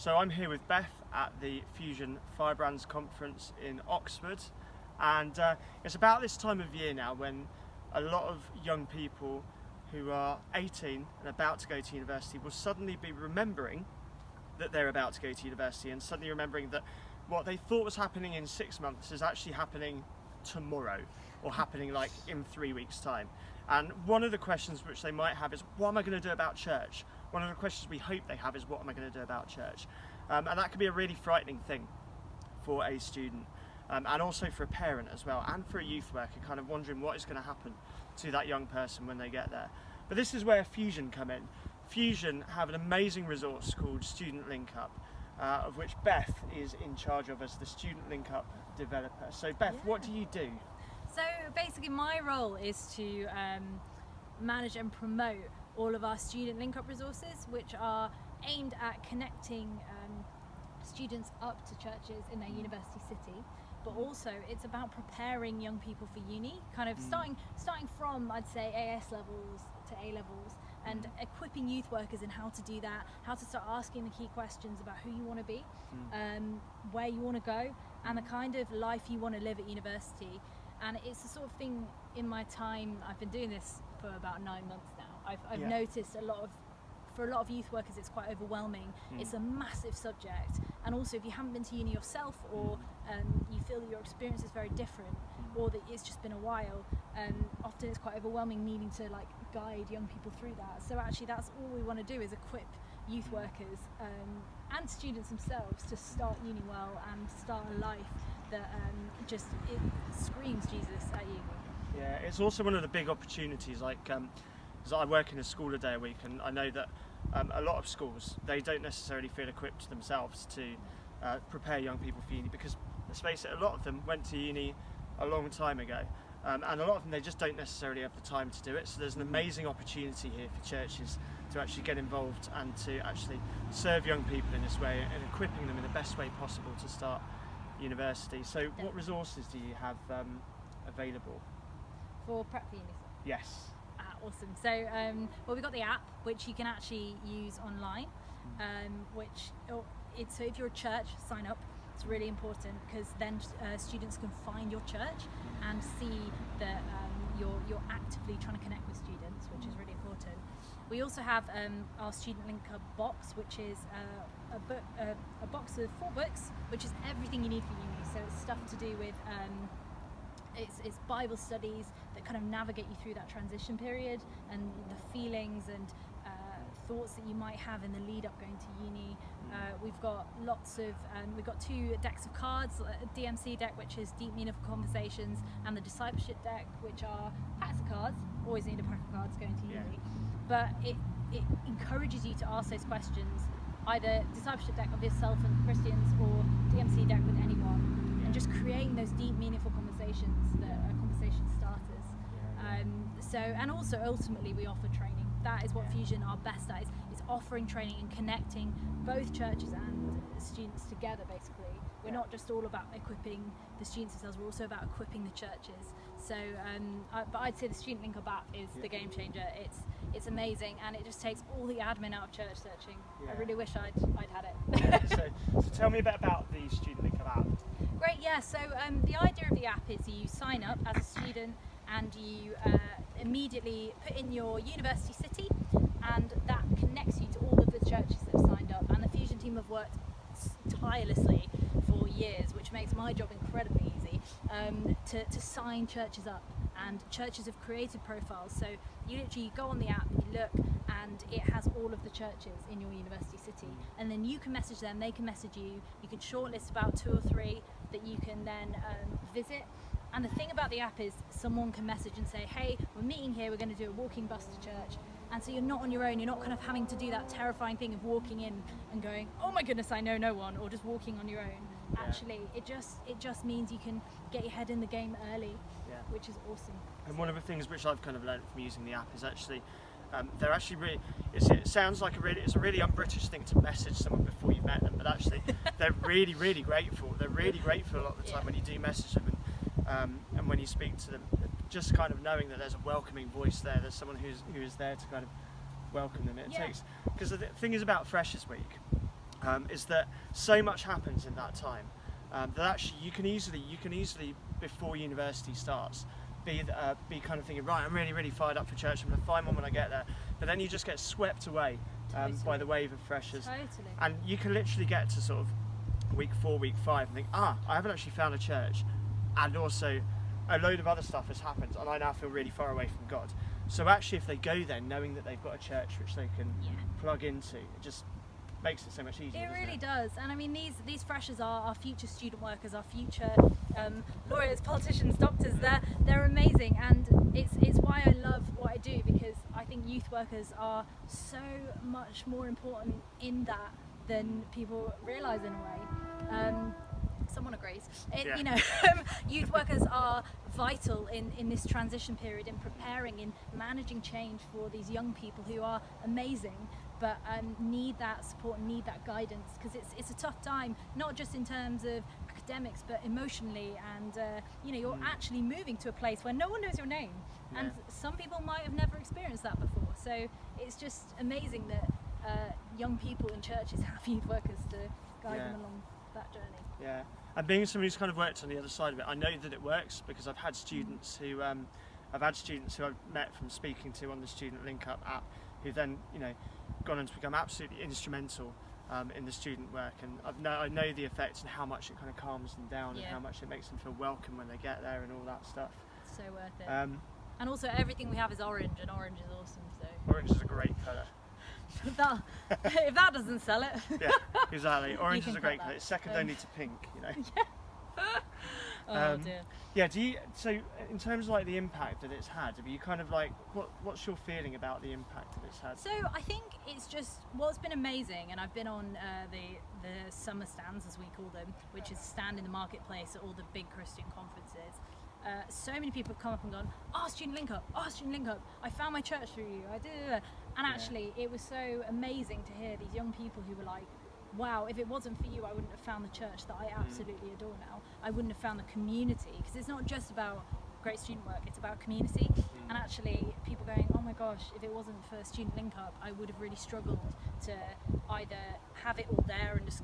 So I'm here with Beth at the Fusion Firebrands Conference in Oxford, and it's about this time of year now when a lot of young people who are 18 and about to go to university will suddenly be remembering that they're about to go to university, and suddenly remembering that what they thought was happening in 6 months is actually happening tomorrow, or happening like in 3 weeks' time. And one of the questions which they might have is, what am I going to do about church? One of the questions we hope they have is, what am I going to do about church? And that can be a really frightening thing for a student, and also for a parent as well, and for a youth worker, kind of wondering what is going to happen to that young person when they get there. But this is where Fusion come in. Fusion have an amazing resource called Student Linkup, of which Beth is in charge of as the Student Linkup developer. So Beth, what do you do? So basically my role is to manage and promote all of our Student Linkup resources, which are aimed at connecting students up to churches in their university city, but also it's about preparing young people for uni, kind of starting from, I'd say, AS levels to A levels, and equipping youth workers in how to do that, how to start asking the key questions about who you want to be, where you want to go, and the kind of life you want to live at university. And it's the sort of thing, in my time, I've been doing this for about 9 months now, I've noticed for a lot of youth workers it's quite overwhelming. It's a massive subject, and also if you haven't been to uni yourself, or you feel that your experience is very different, or that it's just been a while, often it's quite overwhelming needing to like guide young people through that. So actually that's all we want to do, is equip youth workers and students themselves to start uni well and start a life that just it screams Jesus at uni. Yeah, it's also one of the big opportunities, like because I work in a school a day a week, and I know that a lot of schools, they don't necessarily feel equipped themselves to prepare young people for uni, because let's face it, a lot of them went to uni a long time ago, and a lot of them, they just don't necessarily have the time to do it. So there's an amazing opportunity here for churches to actually get involved and to actually serve young people in this way, and equipping them in the best way possible to start university. So what resources do you have available? For prep for uni? Yes. Awesome. So well, we've got the app which you can actually use online, so if you're a church, sign up. It's really important, because then students can find your church and see that you're actively trying to connect with students, which is really important. We also have our Student Linkup box, which is a box of 4 books, which is everything you need for uni. So it's stuff to do with it's Bible studies that kind of navigate you through that transition period, and the feelings and thoughts that you might have in the lead up going to uni. We've got we've got 2 decks of cards, a DMC deck, which is Deep Meaningful Conversations, and the Discipleship deck, which are packs of cards. Always need a pack of cards going to uni. But it encourages you to ask those questions, either Discipleship deck of yourself and Christians, or DMC deck with anyone, and just creating those deep, meaningful conversations that are conversation starters. And also ultimately we offer training. That is what Fusion are best at, is offering training and connecting both churches and students together, basically. We're not just all about equipping the students themselves, we're also about equipping the churches. So, but I'd say the Student Linkup app is the game changer. It's amazing, and it just takes all the admin out of church searching. I really wish I'd had it. So tell me a bit about the Student Linkup app. Great, yeah. So the idea of the app is you sign up as a student, and you immediately put in your university city, and that connects you to all of the churches that have signed up. And the Fusion team have worked tirelessly for years, which makes my job incredibly easy, to sign churches up. And churches have created profiles, so you literally go on the app, you look, and it has all of the churches in your university city, and then you can message them, they can message you. You can shortlist about 2 or 3 that you can then visit. And the thing about the app is someone can message and say, hey, we're meeting here, we're going to do a walking bus to church. And so you're not on your own, you're not kind of having to do that terrifying thing of walking in and going, oh my goodness, I know no one, or just walking on your own. Actually, it just means you can get your head in the game early, which is awesome. And one of the things which I've kind of learned from using the app is actually they're actually really, it sounds like it's a really un-British thing to message someone before you've met them, but actually they're really, really grateful. They're really grateful a lot of the time when you do message them, and when you speak to them, just kind of knowing that there's a welcoming voice there, there's someone who is there to kind of welcome them. It takes, because the thing is about Freshers Week, is that so much happens in that time that actually you can easily before university starts be kind of thinking, right, I'm really fired up for church, I'm going to find one when I get there, but then you just get swept away by the wave of freshers. Totally. And you can literally get to sort of week 4, week 5 and think, I haven't actually found a church, and also a load of other stuff has happened and I now feel really far away from God. So actually if they go there knowing that they've got a church which they can plug into, it just makes it so much easier. It really does. And I mean, these freshers are our future student workers, our future lawyers, politicians, doctors. They're amazing, and it's why I love what I do, because I think youth workers are so much more important in that than people realise in a way. Someone agrees. You know, youth workers are vital in this transition period, in preparing, in managing change for these young people who are amazing, but need that support, need that guidance, because it's a tough time, not just in terms of academics, but emotionally, and you know, you're actually moving to a place where no one knows your name, and some people might have never experienced that before. So it's just amazing that young people in churches have youth workers to guide them along that journey. Yeah, and being someone who's kind of worked on the other side of it, I know that it works, because I've had students who I've met from speaking to on the Student Linkup app, who then, you know, gone on to become absolutely instrumental in the student work, and I know the effects and how much it kind of calms them down and how much it makes them feel welcome when they get there and all that stuff. So worth it. And also everything we have is orange, and orange is awesome. So orange is a great colour. If that doesn't sell it. Yeah, exactly. Orange is a great colour. It's second only to pink, you know. Oh dear. Yeah. So in terms of like the impact that it's had, have you kind of like what's your feeling about the impact that it's had? So I think it's just what's been amazing, and I've been on the summer stands, as we call them, which is stand in the marketplace at all the big Christian conferences. So many people have come up and gone, Student Linkup, I found my church through you, I did it. And actually it was so amazing to hear these young people who were like, wow, if it wasn't for you, I wouldn't have found the church that I absolutely adore now. I wouldn't have found the community, because it's not just about great student work, it's about community. And actually people going, oh my gosh, if it wasn't for Student Linkup, I would have really struggled to either have it all there and just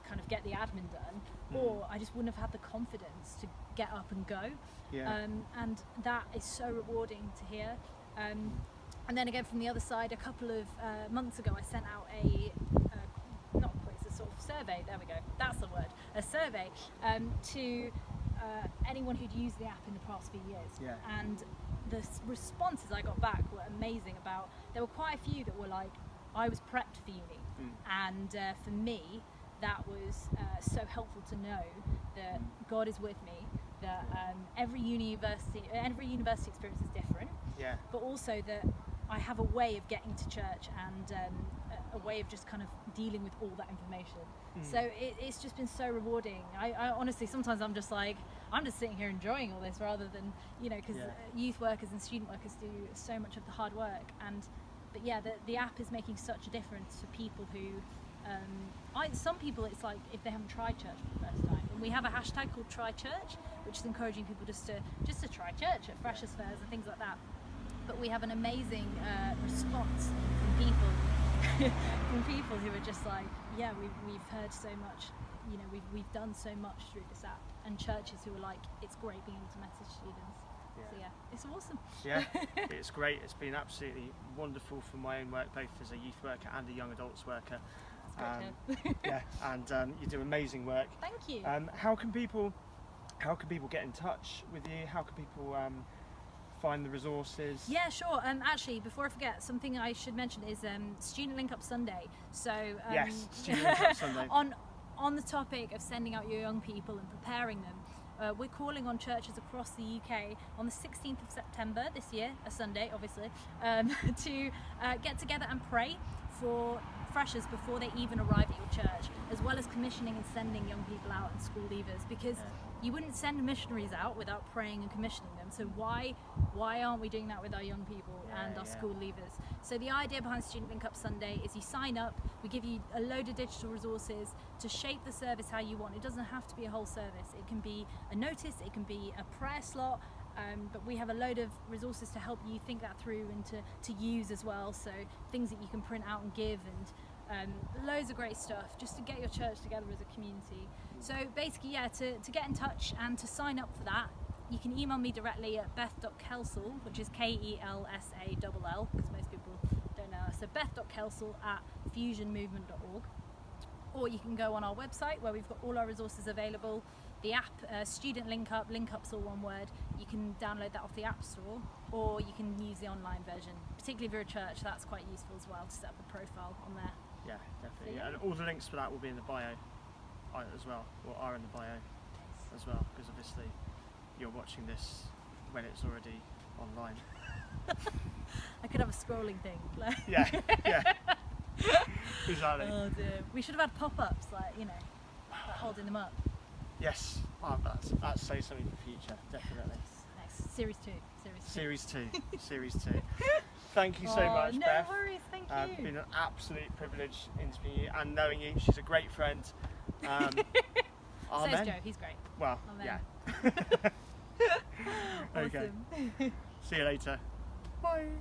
kind of get the admin done, or I just wouldn't have had the confidence to get up and go. And that is so rewarding to hear. And then again, from the other side, a couple of months ago I sent out a sort of survey, there we go, that's the word, a survey to anyone who'd used the app in the past few years. And the responses I got back were amazing. There were quite a few that were like, I was prepped for uni, and for me that was so helpful to know that God is with me, that every university experience is different, but also that I have a way of getting to church, and a way of just kind of dealing with all that information. So it's just been so rewarding. I honestly, sometimes I'm just like, I'm just sitting here enjoying all this, rather than, you know, because youth workers and student workers do so much of the hard work. But the app is making such a difference for people who, some people, it's like if they haven't tried church for the first time, and we have a hashtag called Try Church, which is encouraging people just to try church at freshers fairs and things like that. But we have an amazing response from people who are just like, we've heard so much, you know, we've done so much through this app, and churches who are like, it's great being able to message students. So it's awesome. It's great. It's been absolutely wonderful for my own work, both as a youth worker and a young adults worker. And you do amazing work. Thank you. How can people get in touch with you? How can people find the resources? Yeah, sure. Actually, before I forget, something I should mention is Student Linkup Sunday. So yes, Student Linkup Sunday. On the topic of sending out your young people and preparing them, we're calling on churches across the UK on the 16th of September this year, a Sunday obviously, to get together and pray for freshers before they even arrive at your church, as well as commissioning and sending young people out and school leavers, because you wouldn't send missionaries out without praying and commissioning them. So why aren't we doing that with our young people and our school leavers? So the idea behind Student Linkup Sunday is you sign up, we give you a load of digital resources to shape the service how you want. It doesn't have to be a whole service. It can be a notice, it can be a prayer slot, but we have a load of resources to help you think that through and to use as well. So things that you can print out and give, and Loads of great stuff just to get your church together as a community. So basically, yeah, to get in touch and to sign up for that, you can email me directly at beth.kelsall, which is Kelsall, because most people don't know. So beth.kelsall@fusionmovement.org. Or you can go on our website where we've got all our resources available. The app, Student Linkup, Linkup's all one word. You can download that off the App Store, or you can use the online version. Particularly if you're a church, that's quite useful as well to set up a profile on there. Yeah, definitely. So, yeah. And all the links for that will be in the bio as well, or are in the bio as well, because obviously you're watching this when it's already online. I could have a scrolling thing. Like Yeah. Exactly. Oh dear. We should have had pop-ups, like holding them up. Yes. Oh, that's say something for the future, definitely. Next. Series 2. Series 2. Thank you so much, no Beth. No worries, thank you. It's been an absolute privilege interviewing you and knowing you. She's a great friend. Says Amen. Joe, he's great. Well, Amen. yeah. Okay. Awesome. See you later. Bye.